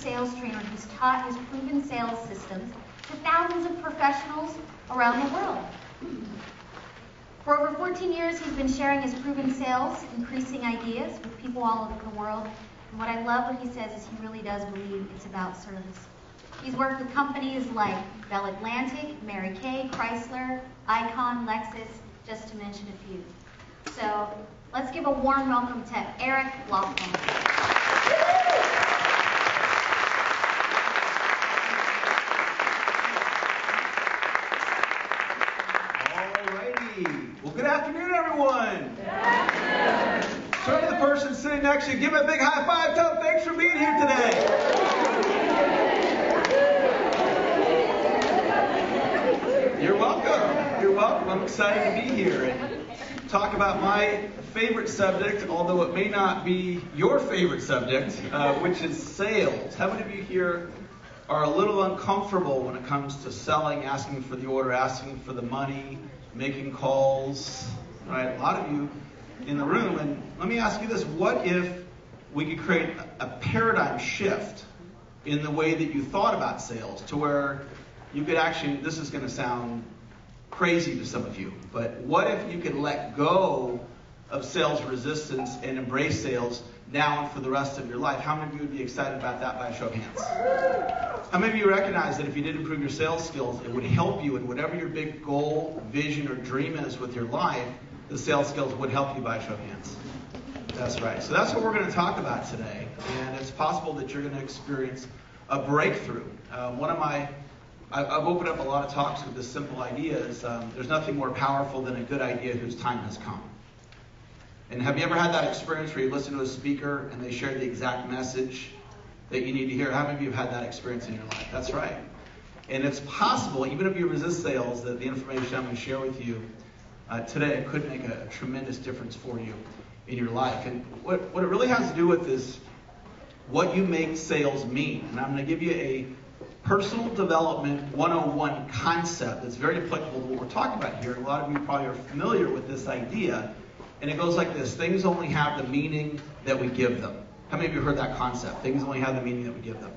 sales trainer who's taught his proven sales systems to thousands of professionals around the world. For over 14 years, he's been sharing his proven sales, increasing ideas with people all over the world. And what I love what he says is he really does believe it's about service. He's worked with companies like Bell Atlantic, Mary Kay, Chrysler, Icon, Lexus, just to mention a few. So let's give a warm welcome to Eric Lofholm. Well, good afternoon, everyone. Good afternoon. Turn to the person sitting next to you. Give him a big high five. Tell him thanks for being here today. You're welcome. You're welcome. I'm excited to be here and talk about my favorite subject, although it may not be your favorite subject, which is sales. How many of you here are a little uncomfortable when it comes to selling, asking for the order, asking for the money, making calls, right? A lot of you in the room. And let me ask you this. What if we could create a paradigm shift in the way that you thought about sales to where you could actually, this is going to sound crazy to some of you, but what if you could let go of sales resistance and embrace sales now and for the rest of your life? How many of you would be excited about that by a show of hands? How many of you recognize that if you did improve your sales skills, it would help you in whatever your big goal, vision, or dream is with your life, the sales skills would help you by a show of hands? That's right. So that's what we're going to talk about today. And it's possible that you're going to experience a breakthrough. I've opened up a lot of talks with this simple idea is there's nothing more powerful than a good idea whose time has come. And have you ever had that experience where you listen to a speaker and they share the exact message that you need to hear? How many of you have had that experience in your life? That's right. And it's possible, even if you resist sales, that the information I'm going to share with you today could make a tremendous difference for you in your life. And what it really has to do with is what you make sales mean. And I'm going to give you a personal development 101 concept that's very applicable to what we're talking about here. A lot of you probably are familiar with this idea. And it goes like this. Things only have the meaning that we give them. How many of you heard that concept? Things only have the meaning that we give them.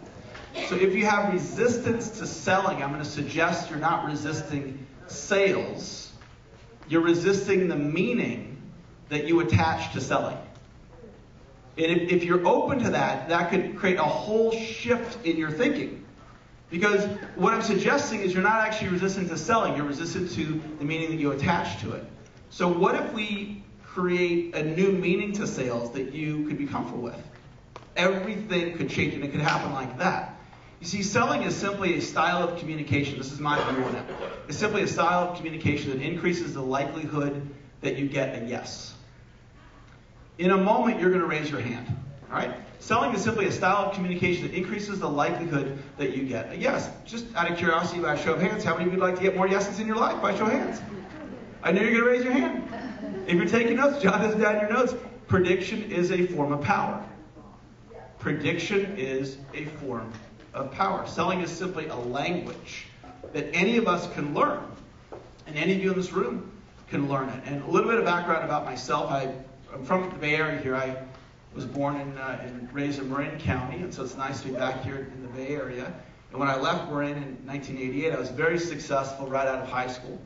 So if you have resistance to selling, I'm going to suggest you're not resisting sales. You're resisting the meaning that you attach to selling. And if you're open to that, that could create a whole shift in your thinking. Because what I'm suggesting is you're not actually resistant to selling. You're resistant to the meaning that you attach to it. So what if we create a new meaning to sales that you could be comfortable with? Everything could change, and it could happen like that. You see, selling is simply a style of communication. This is my view on it. It's simply a style of communication that increases the likelihood that you get a yes. In a moment, you're going to raise your hand. All right? Selling is simply a style of communication that increases the likelihood that you get a yes. Just out of curiosity, by a show of hands, how many of you would like to get more yeses in your life? By a show of hands. I know you're going to raise your hand. If you're taking notes, jot this down in your notes. Prediction is a form of power. Prediction is a form of power. Selling is simply a language that any of us can learn. And any of you in this room can learn it. And a little bit of background about myself. I'm from the Bay Area here. I was born and raised in Marin County. And so it's nice to be back here in the Bay Area. And when I left Marin in 1988, I was very successful right out of high school.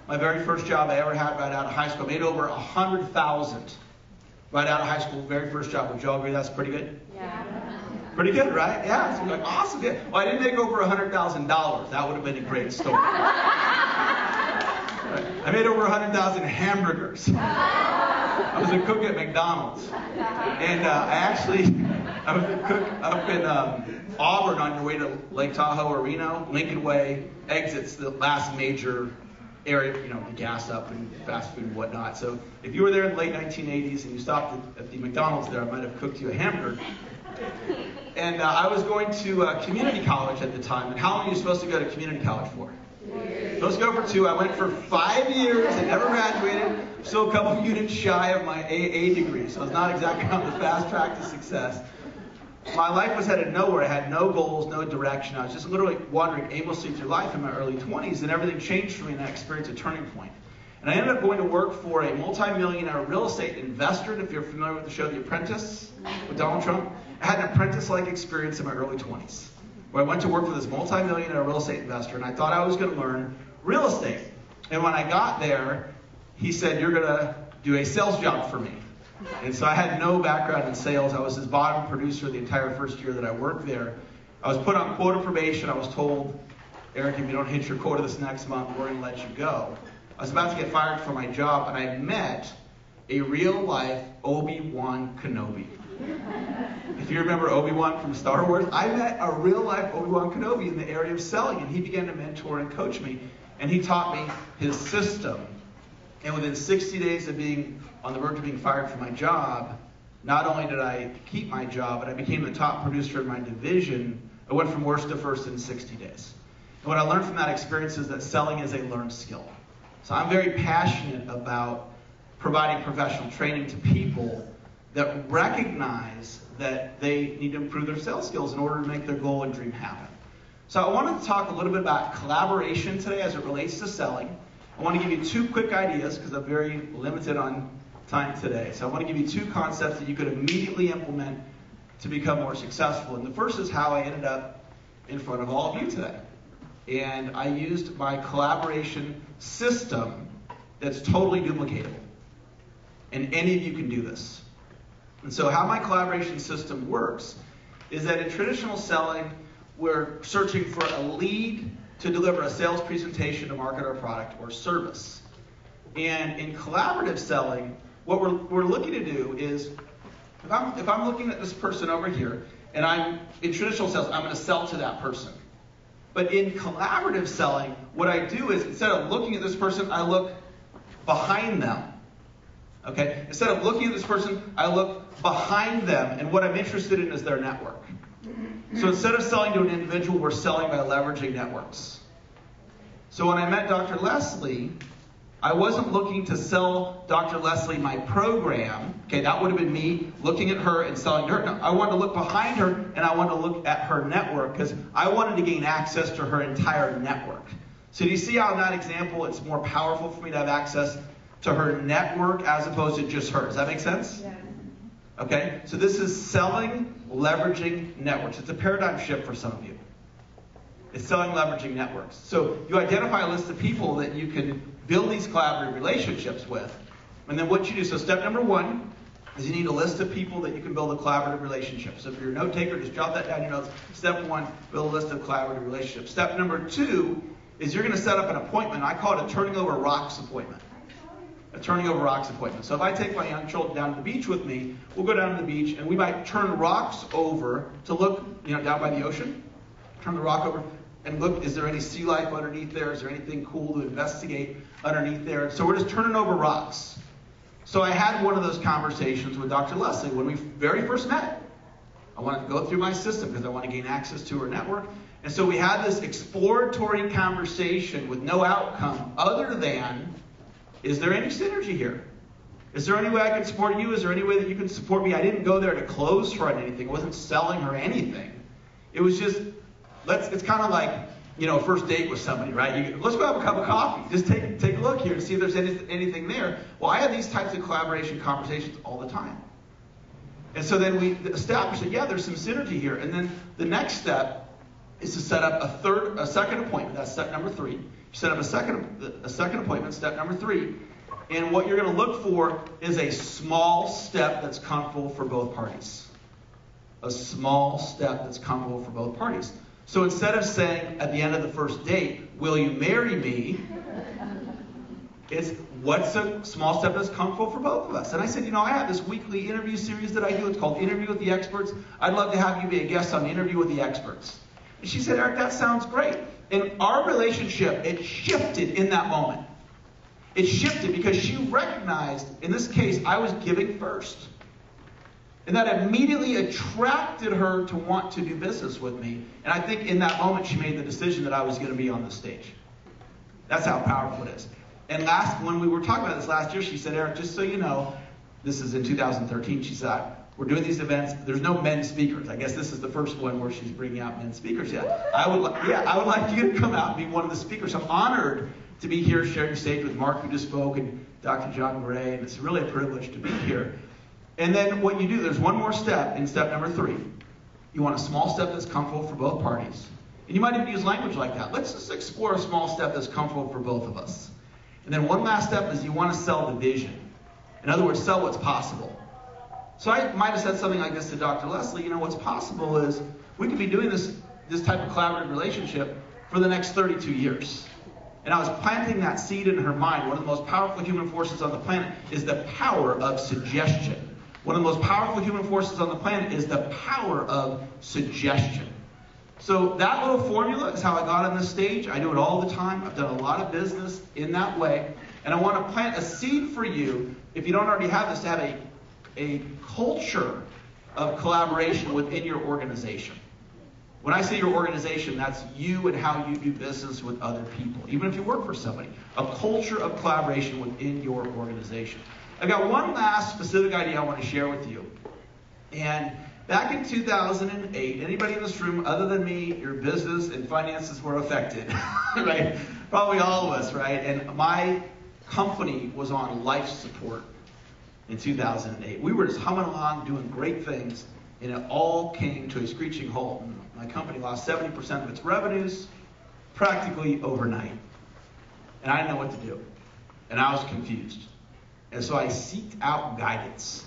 My very first job I ever had right out of high school. I made over $100,000 right out of high school. Very first job. Would you all agree that's pretty good? Yeah. Pretty good, right? Yeah. So you're like, awesome. Yeah. Well, I didn't make over $100,000. That would have been a great story. Right. I made over 100,000 hamburgers. I was a cook at McDonald's. And I was a cook up in Auburn on your way to Lake Tahoe or Reno. Lincoln Way exits the last major area, the gas up and fast food and whatnot. So if you were there in the late 1980s and you stopped at the McDonald's there, I might have cooked you a hamburger. And I was going to community college at the time. And how long are you supposed to go to community college for? Supposed to go for 2. I went for 5 years and never graduated. Still a couple units shy of my AA degree. So I was not exactly on the fast track to success. My life was headed nowhere. I had no goals, no direction. I was just literally wandering aimlessly through life in my early 20s, and everything changed for me, and I experienced a turning point. And I ended up going to work for a multi-millionaire real estate investor. And if you're familiar with the show The Apprentice with Donald Trump, I had an apprentice-like experience in my early 20s, where I went to work for this multi-millionaire real estate investor, and I thought I was going to learn real estate. And when I got there, he said, "You're going to do a sales job for me." And so I had no background in sales. I was his bottom producer the entire first year that I worked there. I was put on quota probation. I was told, "Eric, if you don't hit your quota this next month, we're going to let you go." I was about to get fired from my job, and I met a real-life Obi-Wan Kenobi. If you remember Obi-Wan from Star Wars, I met a real-life Obi-Wan Kenobi in the area of selling, and he began to mentor and coach me, and he taught me his system. And within 60 days of being on the verge of being fired from my job, not only did I keep my job, but I became the top producer in my division. I went from worst to first in 60 days. And what I learned from that experience is that selling is a learned skill. So I'm very passionate about providing professional training to people that recognize that they need to improve their sales skills in order to make their goal and dream happen. So I wanted to talk a little bit about collaboration today as it relates to selling. I want to give you two quick ideas because I'm very limited on time today. So I want to give you two concepts that you could immediately implement to become more successful. And the first is how I ended up in front of all of you today. And I used my collaboration system that's totally duplicatable. And any of you can do this. And so how my collaboration system works is that in traditional selling, we're searching for a lead to deliver a sales presentation to market our product or service. And in collaborative selling, what we're looking to do is, if I'm looking at this person over here, and I'm in traditional sales, I'm going to sell to that person. But in collaborative selling, what I do is, instead of looking at this person, I look behind them. Okay? Instead of looking at this person, I look behind them, and what I'm interested in is their network. So instead of selling to an individual, we're selling by leveraging networks. So when I met Dr. Leslie, I wasn't looking to sell Dr. Leslie my program. Okay, that would have been me looking at her and selling to her. No, I wanted to look behind her, and I wanted to look at her network because I wanted to gain access to her entire network. So do you see how in that example it's more powerful for me to have access to her network as opposed to just her? Does that make sense? Yeah. Okay, so this is selling, leveraging networks. It's a paradigm shift for some of you. It's selling, leveraging networks. So you identify a list of people that you can build these collaborative relationships with. And then what you do, so step number one is you need a list of people that you can build a collaborative relationship. So if you're a note taker, just jot that down in your notes. Step one, build a list of collaborative relationships. Step number two is you're going to set up an appointment. I call it a turning over rocks appointment. A turning over rocks appointment. So if I take my young children down to the beach with me, we'll go down to the beach and we might turn rocks over to look, down by the ocean. Turn the rock over and look, is there any sea life underneath there? Is there anything cool to investigate underneath there? So we're just turning over rocks. So I had one of those conversations with Dr. Leslie when we very first met. I wanted to go through my system because I want to gain access to her network. And so we had this exploratory conversation with no outcome other than, is there any synergy here? Is there any way I can support you? Is there any way that you can support me? I didn't go there to close her on anything. I wasn't selling her anything. It was just, it's kind of like, a first date with somebody, right? Let's go have a cup of coffee. Just take a look here and see if there's anything there. Well, I have these types of collaboration conversations all the time. And so then we established that, there's some synergy here. And then the next step is to set up a second appointment. That's step number 3. You set up a second appointment, step number 3. And what you're going to look for is a small step that's comfortable for both parties. A small step that's comfortable for both parties. So instead of saying at the end of the first date, will you marry me? It's what's a small step that's comfortable for both of us. And I said, I have this weekly interview series that I do. It's called Interview with the Experts. I'd love to have you be a guest on Interview with the Experts. And she said, Eric, that sounds great. And our relationship, it shifted in that moment. It shifted because she recognized, in this case, I was giving first. And that immediately attracted her to want to do business with me. And I think in that moment, she made the decision that I was going to be on the stage. That's how powerful it is. And when we were talking about this last year, she said, Eric, just so you know, this is in 2013, she said, we're doing these events. There's no men speakers. I guess this is the first one where she's bringing out men speakers. I would like you to come out and be one of the speakers. I'm honored to be here sharing stage with Mark, who just spoke, and Dr. John Gray. And it's really a privilege to be here. And then what you do, there's one more step in step number 3. You want a small step that's comfortable for both parties. And you might even use language like that. Let's just explore a small step that's comfortable for both of us. And then one last step is you want to sell the vision. In other words, sell what's possible. So I might have said something like this to Dr. Leslie. You know, what's possible is we could be doing this type of collaborative relationship for the next 32 years. And I was planting that seed in her mind. One of the most powerful human forces on the planet is the power of suggestion. One of the most powerful human forces on the planet is the power of suggestion. So that little formula is how I got on this stage. I do it all the time. I've done a lot of business in that way. And I want to plant a seed for you, if you don't already have this, to have a culture of collaboration within your organization. When I say your organization, that's you and how you do business with other people, even if you work for somebody. A culture of collaboration within your organization. I've got one last specific idea I want to share with you. And back in 2008, anybody in this room other than me, your business and finances were affected, right? Probably all of us, right? And my company was on life support in 2008. We were just humming along, doing great things, and it all came to a screeching halt. And my company lost 70% of its revenues practically overnight. And I didn't know what to do. And I was confused. And so I sought out guidance.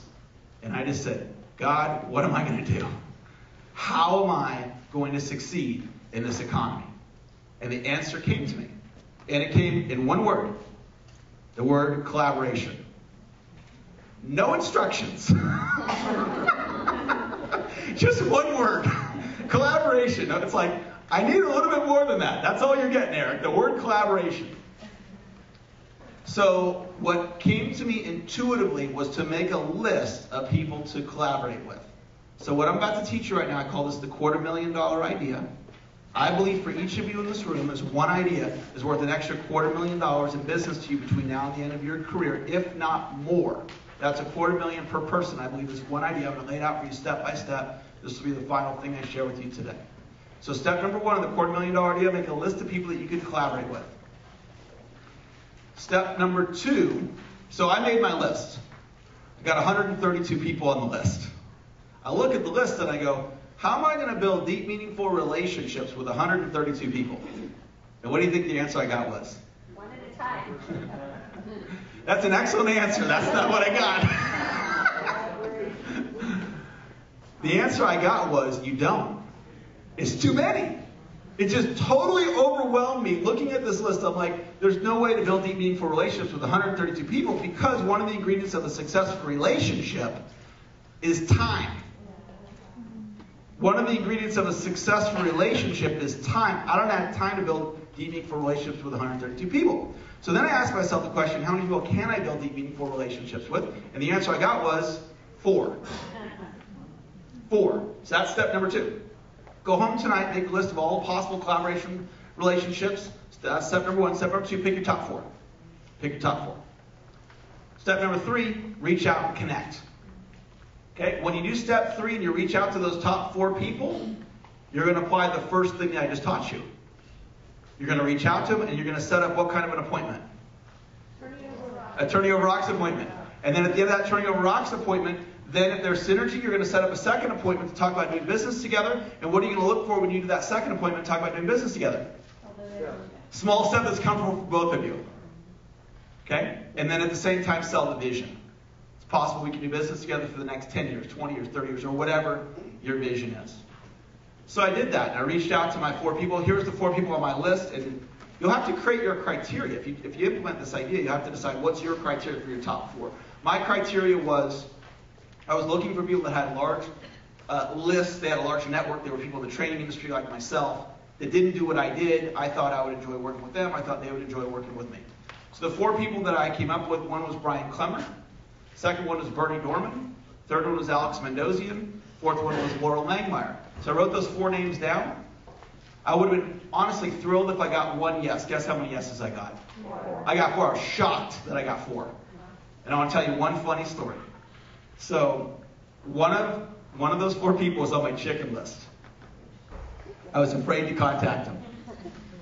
And I just said, God, what am I going to do? How am I going to succeed in this economy? And the answer came to me. And it came in one word. The word collaboration. No instructions. Just one word. Collaboration. It's like, I need a little bit more than that. That's all you're getting, Eric. The word collaboration. So what came to me intuitively was to make a list of people to collaborate with. So what I'm about to teach you right now, I call this the $250,000 idea. I believe for each of you in this room, this one idea is worth an extra $250,000 in business to you between now and the end of your career, if not more. That's a $250,000 per person. I believe this one idea. I'm going to lay it out for you step by step. This will be the final thing I share with you today. So step number 1 of the $250,000 idea, make a list of people that you can collaborate with. Step number 2, so I made my list. I got 132 people on the list. I look at the list and I go, how am I going to build deep, meaningful relationships with 132 people? And what do you think the answer I got was? One at a time. That's an excellent answer. That's not what I got. The answer I got was, you don't. It's too many. It just totally overwhelmed me. Looking at this list, I'm like, there's no way to build deep, meaningful relationships with 132 people, because one of the ingredients of a successful relationship is time. One of the ingredients of a successful relationship is time. I don't have time to build deep, meaningful relationships with 132 people. So then I asked myself the question, how many people can I build deep, meaningful relationships with? And the answer I got was 4. 4. So that's step number 2. Go home tonight, make a list of all possible collaboration relationships. That's step number 1. Step number 2, pick your top 4. Pick your top 4. Step number 3, reach out and connect. Okay? When you do step 3 and you reach out to those top 4 people, you're going to apply the first thing that I just taught you. You're going to reach out to them and you're going to set up what kind of an appointment? A turning over rocks appointment. And then at the end of that turning over rocks appointment, then if there's synergy, you're going to set up a second appointment to talk about doing business together. And what are you going to look for when you do that second appointment to talk about doing business together? Small step that's comfortable for both of you. Okay? And then at the same time, sell the vision. It's possible we can do business together for the next 10 years, 20 years, 30 years, or whatever your vision is. So I did that. And I reached out to my 4 people. Here's the 4 people on my list. And you'll have to create your criteria. If you implement this idea, you have to decide what's your criteria for your top 4. My criteria was, I was looking for people that had large lists, they had a large network, they were people in the training industry like myself, that didn't do what I did. I thought I would enjoy working with them. I thought they would enjoy working with me. So the 4 people that I came up with, one was Brian Clemmer, second one was Bernie Dorman, third one was Alex Mendozian, fourth one was Laurel Langmeyer. So I wrote those 4 names down. I would have been honestly thrilled if I got 1 yes. Guess how many yeses I got? 4. I got 4. I was shocked that I got 4. And I want to tell you one funny story. So one of those 4 people was on my chicken list. I was afraid to contact him.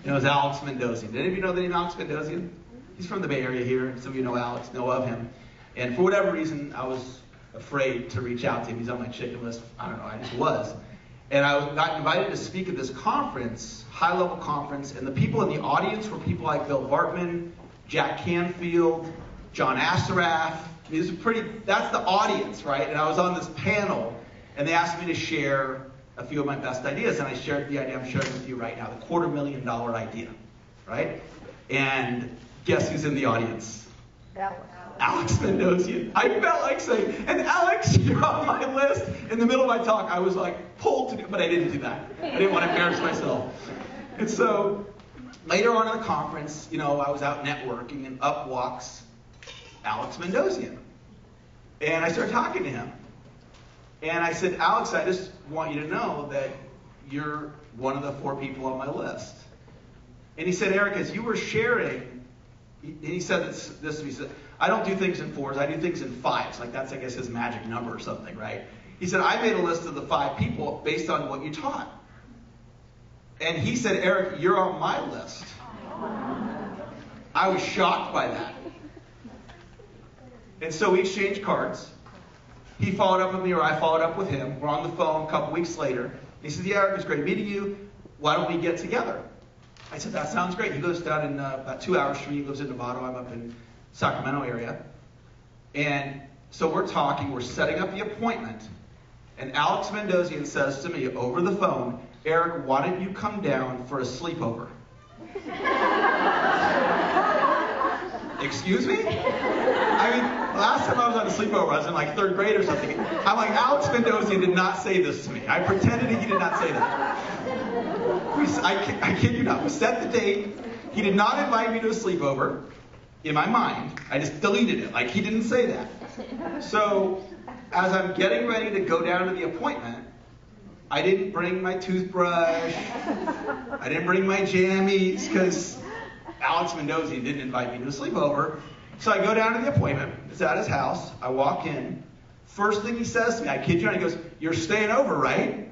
It was Alex Mendozian. Did any of you know the name Alex Mendozian? He's from the Bay Area here. Some of you know Alex, know of him. And for whatever reason, I was afraid to reach out to him. He's on my chicken list. I don't know, I just was. And I got invited to speak at this conference, high-level conference, and the people in the audience were people like Bill Bartman, Jack Canfield, John Assaraf. I mean, that's the audience, right? And I was on this panel, and they asked me to share a few of my best ideas, and I shared the idea I'm sharing with you right now, the $250,000 idea, right? And guess who's in the audience? Alex Mendosian. I felt like saying, and Alex, you're on my list. In the middle of my talk, I was like pulled to do, but I didn't do that. I didn't want to embarrass myself. And so later on in the conference, I was out networking, and up walks Alex Mendosian. And I started talking to him. And I said, Alex, I just want you to know that you're one of the 4 people on my list. And he said, Eric, as you were sharing, he said this, he said, I don't do things in 4s, I do things in 5s. Like that's, I guess, his magic number or something, right? He said, I made a list of the 5 people based on what you taught. And he said, Eric, you're on my list. I was shocked by that. And so we exchanged cards. He followed up with me, or I followed up with him. We're on the phone a couple weeks later. He said, yeah, Eric, it was great meeting you. Why don't we get together? I said, that sounds great. He goes down in about 2 hours from me. He lives in Nevada. I'm up in Sacramento area. And so we're talking. We're setting up the appointment. And Alex Mendosian says to me over the phone, Eric, why don't you come down for a sleepover? Excuse me? I mean, last time I was on a sleepover, I was in like 3rd grade or something. I'm like, Alex Mendosian did not say this to me. I pretended he did not say that. I kid you not. We set the date. He did not invite me to a sleepover. In my mind, I just deleted it. Like, he didn't say that. So, as I'm getting ready to go down to the appointment, I didn't bring my toothbrush. I didn't bring my jammies because Alex Mendosian didn't invite me to a sleepover. So I go down to the appointment. It's at his house. I walk in. First thing he says to me, I kid you not, he goes, you're staying over, right?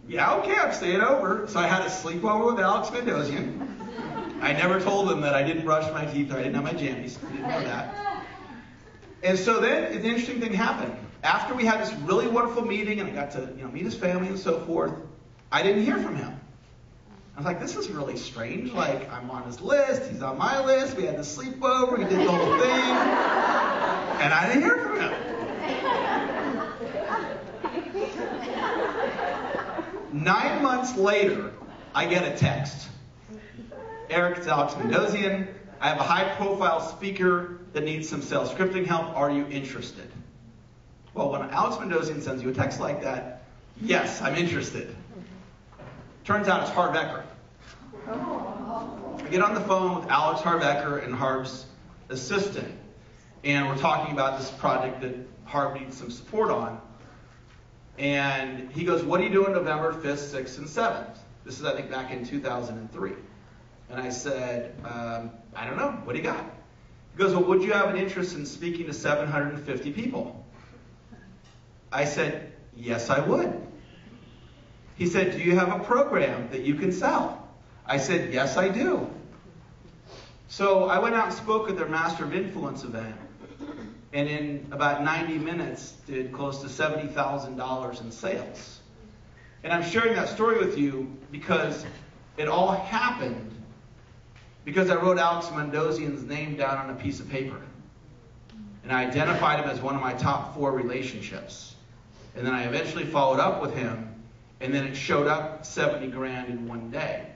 Yeah, okay, I'm staying over. So I had a sleepover with Alex Mendosian. I never told him that I didn't brush my teeth or I didn't have my jammies. He didn't know that. And so then an interesting thing happened. After we had this really wonderful meeting and I got to meet his family and so forth, I didn't hear from him. I was like, this is really strange. Like, I'm on his list, he's on my list, we had the sleepover, we did the whole thing, and I didn't hear from him. 9 months later, I get a text. Eric, it's Alex Mendosian. I have a high-profile speaker that needs some sales scripting help. Are you interested? Well, when Alex Mendosian sends you a text like that, yes, I'm interested. Turns out it's Harv Eker. I get on the phone with Alex Harv Eker and Harv's assistant, and we're talking about this project that Harv needs some support on. And he goes, what are you doing November 5th, 6th, and 7th? This is, I think, back in 2003. And I said, I don't know. What do you got? He goes, well, would you have an interest in speaking to 750 people? I said, yes, I would. He said, do you have a program that you can sell? I said, yes, I do. So I went out and spoke at their Master of Influence event. And in about 90 minutes, did close to $70,000 in sales. And I'm sharing that story with you because it all happened because I wrote Alex Mendosian's name down on a piece of paper. And I identified him as one of my top 4 relationships. And then I eventually followed up with him, and then it showed up 70 grand in one day.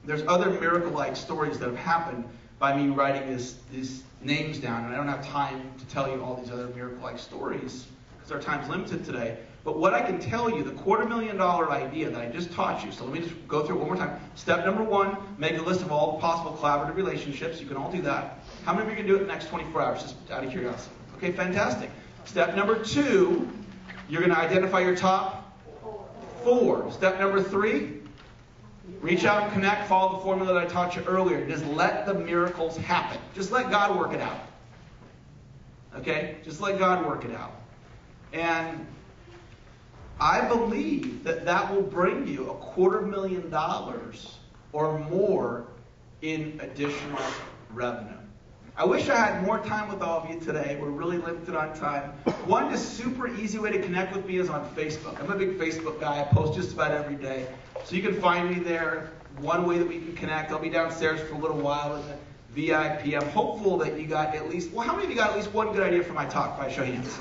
There's other miracle-like stories that have happened by me writing these names down, and I don't have time to tell you all these other miracle-like stories because our time's limited today. But what I can tell you, the $250,000 idea that I just taught you, so let me just go through it one more time. Step number 1, make a list of all the possible collaborative relationships. You can all do that. How many of you can do it in the next 24 hours, just out of curiosity? Okay, fantastic. Step number 2, you're going to identify your top 4. Step number 3, reach out and connect, follow the formula that I taught you earlier. Just let the miracles happen. Just let God work it out. Okay? Just let God work it out. And I believe that will bring you $250,000 or more in additional revenue. I wish I had more time with all of you today. We're really limited on time. One just super easy way to connect with me is on Facebook. I'm a big Facebook guy. I post just about every day. So you can find me there. One way that we can connect. I'll be downstairs for a little while in the VIP. I'm hopeful that you got at least, well, how many of you got at least one good idea from my talk? By show of hands.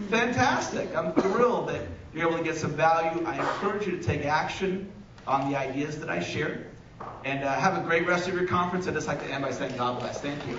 Fantastic. I'm thrilled that you're able to get some value. I encourage you to take action on the ideas that I shared. And have a great rest of your conference. I'd just like to end by saying God bless. Thank you.